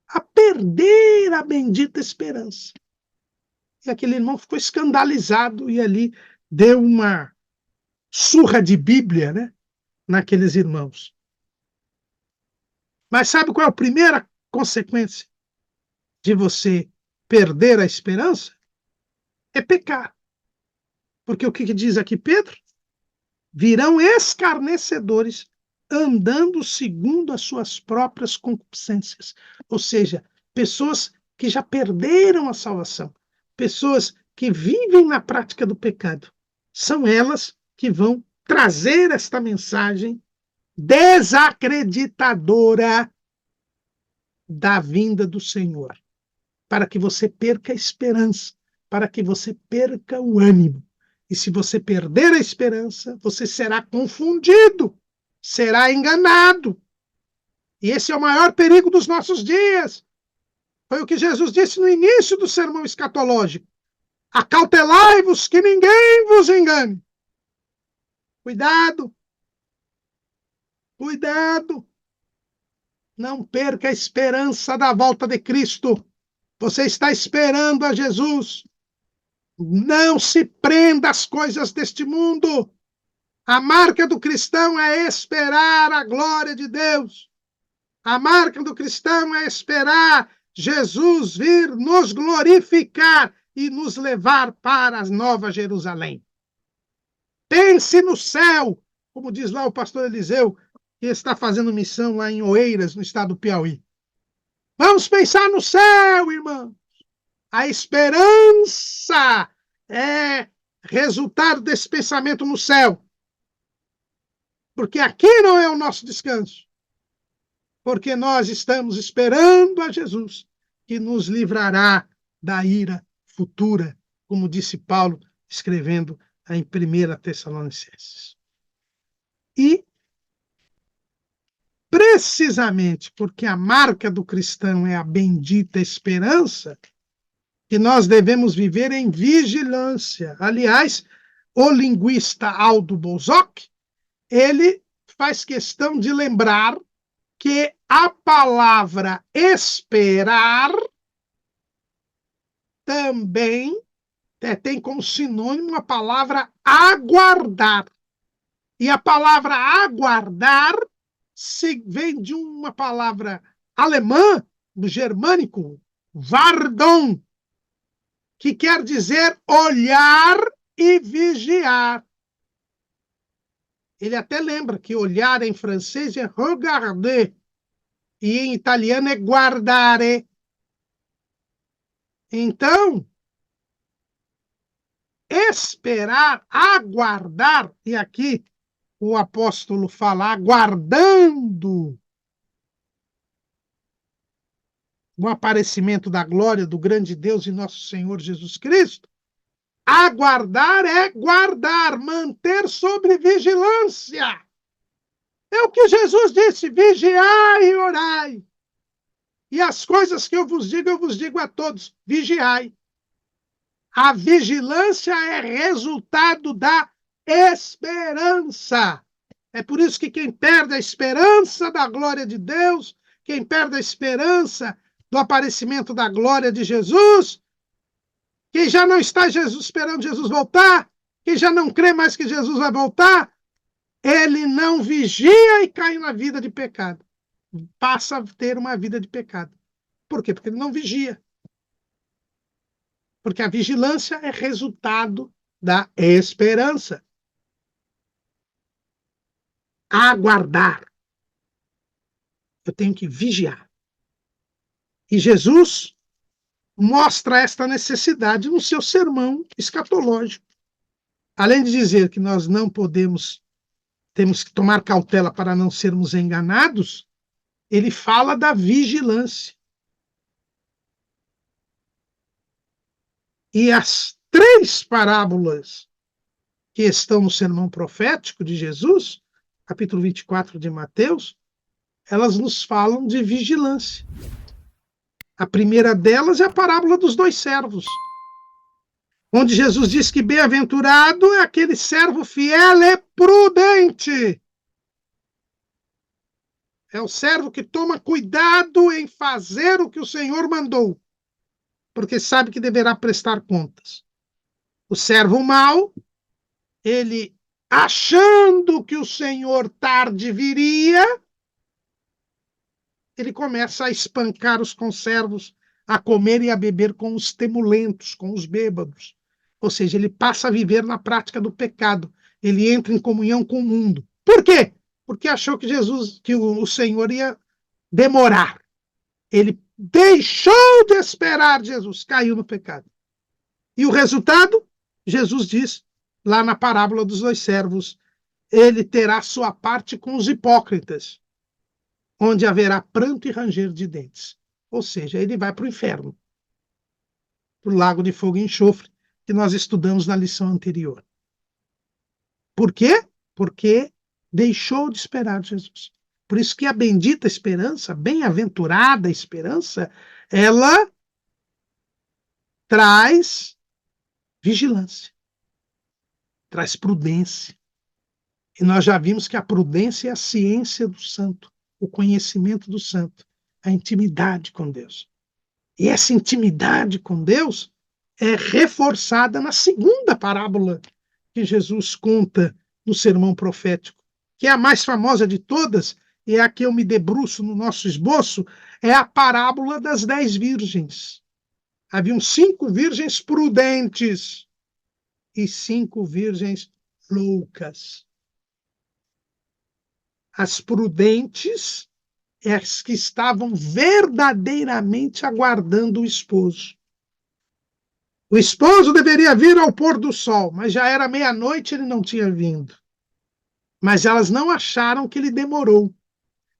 a perder a bendita esperança. E aquele irmão ficou escandalizado e ali deu uma surra de Bíblia, né, naqueles irmãos. Mas sabe qual é a primeira consequência de você perder a esperança? É pecar. Porque o que diz aqui Pedro? Virão escarnecedores andando segundo as suas próprias concupiscências. Ou seja, pessoas que já perderam a salvação, pessoas que vivem na prática do pecado. São elas que vão trazer esta mensagem desacreditadora da vinda do Senhor, para que você perca a esperança, para que você perca o ânimo. E se você perder a esperança, você será confundido, será enganado. E esse é o maior perigo dos nossos dias. Foi o que Jesus disse no início do sermão escatológico. Acautelai-vos que ninguém vos engane. Cuidado. Cuidado. Não perca a esperança da volta de Cristo. Você está esperando a Jesus. Não se prenda às coisas deste mundo. A marca do cristão é esperar a glória de Deus. A marca do cristão é esperar Jesus vir nos glorificar e nos levar para a Nova Jerusalém. Pense no céu, como diz lá o pastor Eliseu, que está fazendo missão lá em Oeiras, no estado do Piauí. Vamos pensar no céu, irmão. A esperança é resultado desse pensamento no céu. Porque aqui não é o nosso descanso. Porque nós estamos esperando a Jesus, que nos livrará da ira futura, como disse Paulo, escrevendo em 1 Tessalonicenses. E, precisamente porque a marca do cristão é a bendita esperança, que nós devemos viver em vigilância. Aliás, o linguista Aldo Bolzoc, ele faz questão de lembrar que a palavra esperar também tem como sinônimo a palavra aguardar. E a palavra aguardar vem de uma palavra alemã, do germânico, Wardung, que quer dizer olhar e vigiar. Ele até lembra que olhar em francês é regarder e em italiano é guardare. Então, esperar, aguardar, e aqui o apóstolo fala aguardando o aparecimento da glória do grande Deus e nosso Senhor Jesus Cristo. Aguardar é guardar, manter sob vigilância. É o que Jesus disse, vigiai e orai. E as coisas que eu vos digo a todos, vigiai. A vigilância é resultado da esperança. É por isso que quem perde a esperança da glória de Deus, quem perde a esperança do aparecimento da glória de Jesus, quem já não está esperando Jesus voltar, quem já não crê mais que Jesus vai voltar, ele não vigia e cai na vida de pecado. Passa a ter uma vida de pecado. Por quê? Porque ele não vigia. Porque a vigilância é resultado da esperança. Aguardar. Eu tenho que vigiar. E Jesus mostra esta necessidade no seu sermão escatológico. Além de dizer que nós não podemos, temos que tomar cautela para não sermos enganados, ele fala da vigilância. E as três parábolas que estão no sermão profético de Jesus, capítulo 24 de Mateus, elas nos falam de vigilância. A primeira delas é a parábola dos dois servos, onde Jesus diz que bem-aventurado é aquele servo fiel e prudente. É o servo que toma cuidado em fazer o que o Senhor mandou, porque sabe que deverá prestar contas. O servo mau, ele, achando que o Senhor tarde viria, ele começa a espancar os conservos, a comer e a beber com os temulentos, com os bêbados. Ou seja, ele passa a viver na prática do pecado. Ele entra em comunhão com o mundo. Por quê? Porque achou que Jesus, que o Senhor ia demorar. Ele deixou de esperar Jesus, caiu no pecado. E o resultado? Jesus diz lá na parábola dos dois servos, ele terá sua parte com os hipócritas, onde haverá pranto e ranger de dentes. Ou seja, ele vai para o inferno, para o lago de fogo e enxofre, que nós estudamos na lição anterior. Por quê? Porque deixou de esperar Jesus. Por isso que a bendita esperança, bem-aventurada esperança, ela traz vigilância, traz prudência. E nós já vimos que a prudência é a ciência do santo, o conhecimento do santo, a intimidade com Deus. E essa intimidade com Deus é reforçada na segunda parábola que Jesus conta no sermão profético, que é a mais famosa de todas, e é a que eu me debruço no nosso esboço, é a parábola das 10 virgens. Haviam 5 virgens prudentes e 5 virgens loucas. As prudentes, as que estavam verdadeiramente aguardando o esposo. O esposo deveria vir ao pôr do sol, mas já era meia-noite e ele não tinha vindo. Mas elas não acharam que ele demorou.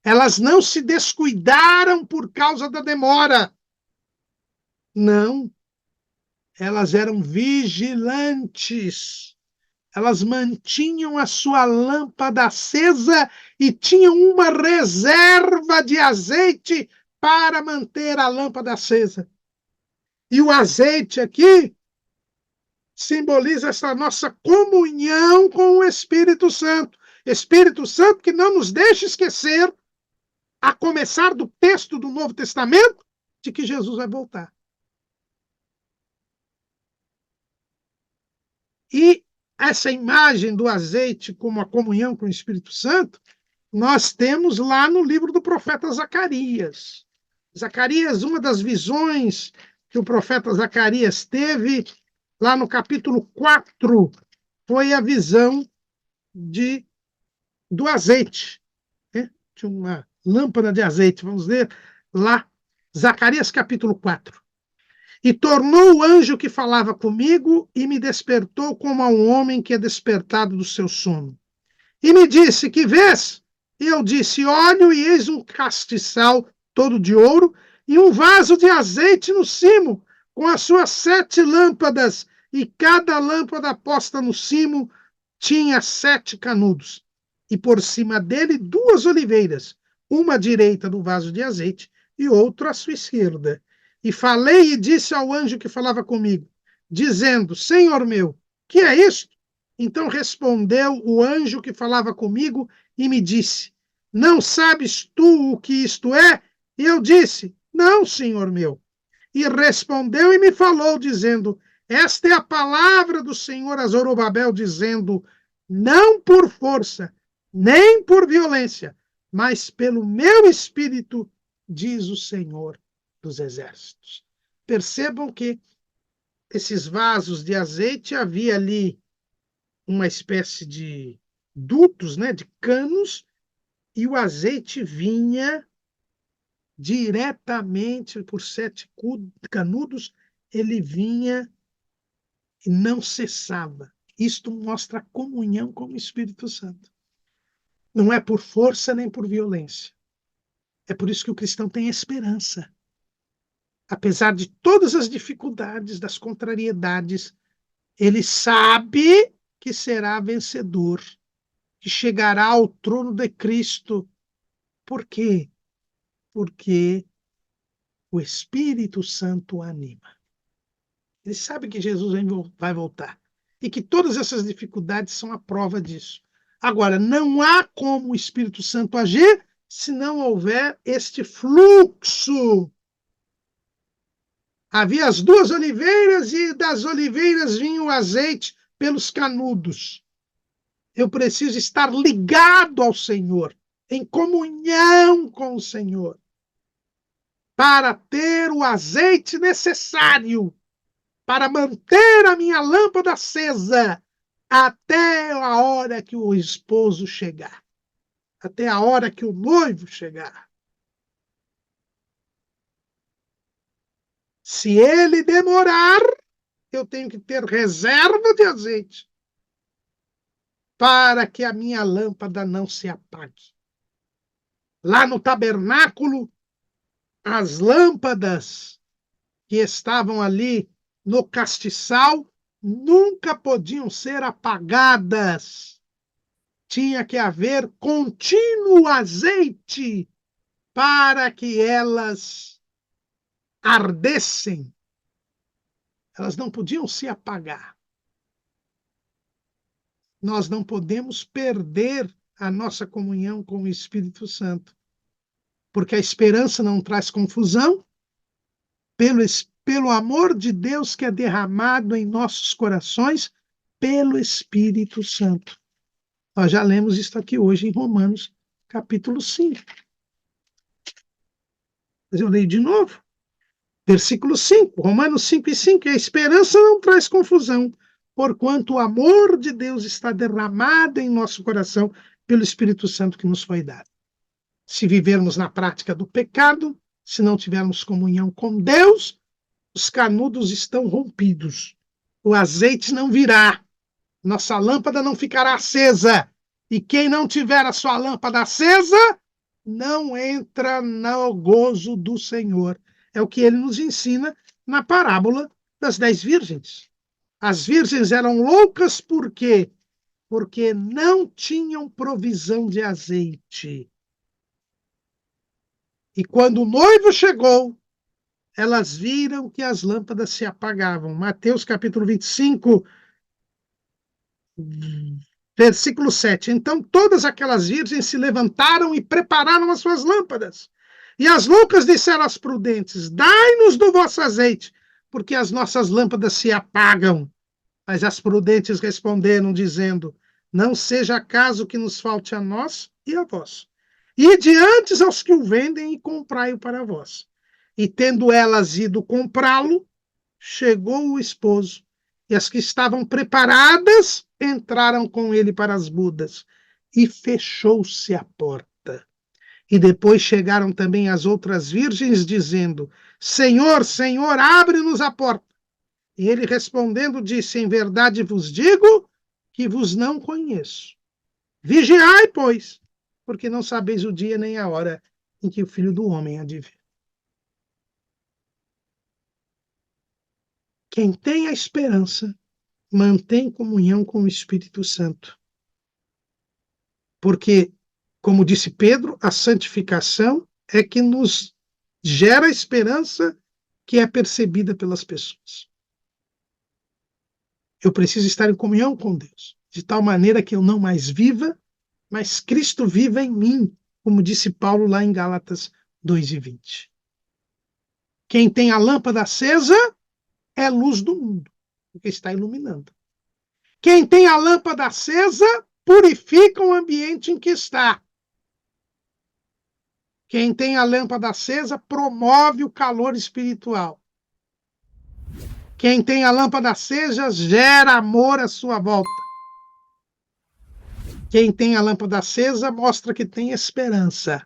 Elas não se descuidaram por causa da demora. Não. Elas eram vigilantes. Elas mantinham a sua lâmpada acesa e tinham uma reserva de azeite para manter a lâmpada acesa. E o azeite aqui simboliza essa nossa comunhão com o Espírito Santo. Espírito Santo que não nos deixa esquecer, a começar do texto do Novo Testamento, de que Jesus vai voltar. E essa imagem do azeite como a comunhão com o Espírito Santo, nós temos lá no livro do profeta Zacarias. Zacarias, uma das visões que o profeta Zacarias teve, lá no capítulo 4, foi a visão do azeite, né? De uma lâmpada de azeite. Vamos ler lá, Zacarias capítulo 4. E tornou o anjo que falava comigo e me despertou como a um homem que é despertado do seu sono. E me disse, que vês? E eu disse, olho e eis um castiçal todo de ouro e um vaso de azeite no cimo, com as suas 7 lâmpadas, e cada lâmpada posta no cimo tinha 7 canudos. E por cima dele 2 oliveiras, uma à direita do vaso de azeite e outra à sua esquerda. E falei e disse ao anjo que falava comigo, dizendo, Senhor meu, que é isto? Então respondeu o anjo que falava comigo e me disse, não sabes tu o que isto é? E eu disse, não, Senhor meu. E respondeu e me falou, dizendo, esta é a palavra do Senhor a Zorobabel, dizendo, não por força, nem por violência, mas pelo meu espírito, diz o Senhor dos exércitos. Percebam que esses vasos de azeite, havia ali uma espécie de dutos, né, de canos, e o azeite vinha diretamente por 7 canudos, ele vinha e não cessava. Isto mostra a comunhão com o Espírito Santo. Não é por força nem por violência. É por isso que o cristão tem esperança. apesar de todas as dificuldades, das contrariedades, ele sabe que será vencedor, que chegará ao trono de Cristo. Por quê? Porque o Espírito Santo anima. Ele sabe que Jesus vai voltar e que todas essas dificuldades são a prova disso. Agora, não há como o Espírito Santo agir se não houver este fluxo. Havia as duas oliveiras e das oliveiras vinha o azeite pelos canudos. Eu preciso estar ligado ao Senhor, em comunhão com o Senhor, para ter o azeite necessário para manter a minha lâmpada acesa até a hora que o esposo chegar, até a hora que o noivo chegar. Se ele demorar, eu tenho que ter reserva de azeite para que a minha lâmpada não se apague. Lá no tabernáculo, as lâmpadas que estavam ali no castiçal nunca podiam ser apagadas. Tinha que haver contínuo azeite para que elas ardessem. Elas não podiam se apagar. Nós não podemos perder a nossa comunhão com o Espírito Santo, porque a esperança não traz confusão, pelo amor de Deus que é derramado em nossos corações pelo Espírito Santo. Nós já lemos isso aqui hoje em Romanos, capítulo 5. Mas eu leio de novo. Versículo 5, Romanos 5:5. A esperança não traz confusão, porquanto o amor de Deus está derramado em nosso coração pelo Espírito Santo que nos foi dado. Se vivermos na prática do pecado, se não tivermos comunhão com Deus, os canudos estão rompidos. O azeite não virá. Nossa lâmpada não ficará acesa. E quem não tiver a sua lâmpada acesa, não entra no gozo do Senhor. É o que ele nos ensina na parábola das 10 virgens. As virgens eram loucas por quê? Porque não tinham provisão de azeite. E quando o noivo chegou, elas viram que as lâmpadas se apagavam. Mateus capítulo 25, versículo 7. Então todas aquelas virgens se levantaram e prepararam as suas lâmpadas. E as loucas disseram às prudentes: dai-nos do vosso azeite, porque as nossas lâmpadas se apagam. Mas as prudentes responderam, dizendo: não seja acaso que nos falte a nós e a vós. Ide antes aos que o vendem e comprai-o para vós. E tendo elas ido comprá-lo, chegou o esposo, e as que estavam preparadas entraram com ele para as bodas, e fechou-se a porta. E depois chegaram também as outras virgens, dizendo: Senhor, Senhor, abre-nos a porta. E ele respondendo disse: em verdade vos digo que vos não conheço. Vigiai, pois, porque não sabeis o dia nem a hora em que o Filho do Homem há de vir. Quem tem a esperança mantém comunhão com o Espírito Santo. Porque, como disse Pedro, a santificação é que nos gera esperança que é percebida pelas pessoas. Eu preciso estar em comunhão com Deus, de tal maneira que eu não mais viva, mas Cristo viva em mim, como disse Paulo lá em Gálatas 2:20. Quem tem a lâmpada acesa é luz do mundo, porque está iluminando. Quem tem a lâmpada acesa purifica o ambiente em que está. Quem tem a lâmpada acesa promove o calor espiritual. Quem tem a lâmpada acesa gera amor à sua volta. Quem tem a lâmpada acesa mostra que tem esperança.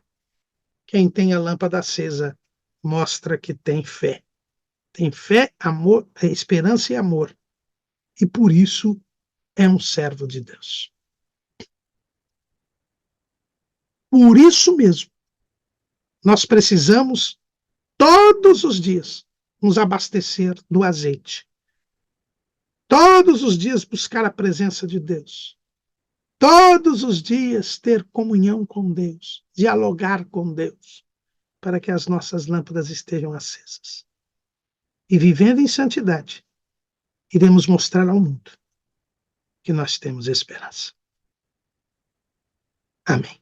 Quem tem a lâmpada acesa mostra que tem fé. Tem fé, amor, esperança e amor. E por isso é um servo de Deus. Por isso mesmo, nós precisamos, todos os dias, nos abastecer do azeite. Todos os dias buscar a presença de Deus. Todos os dias ter comunhão com Deus, dialogar com Deus, para que as nossas lâmpadas estejam acesas. E vivendo em santidade, iremos mostrar ao mundo que nós temos esperança. Amém.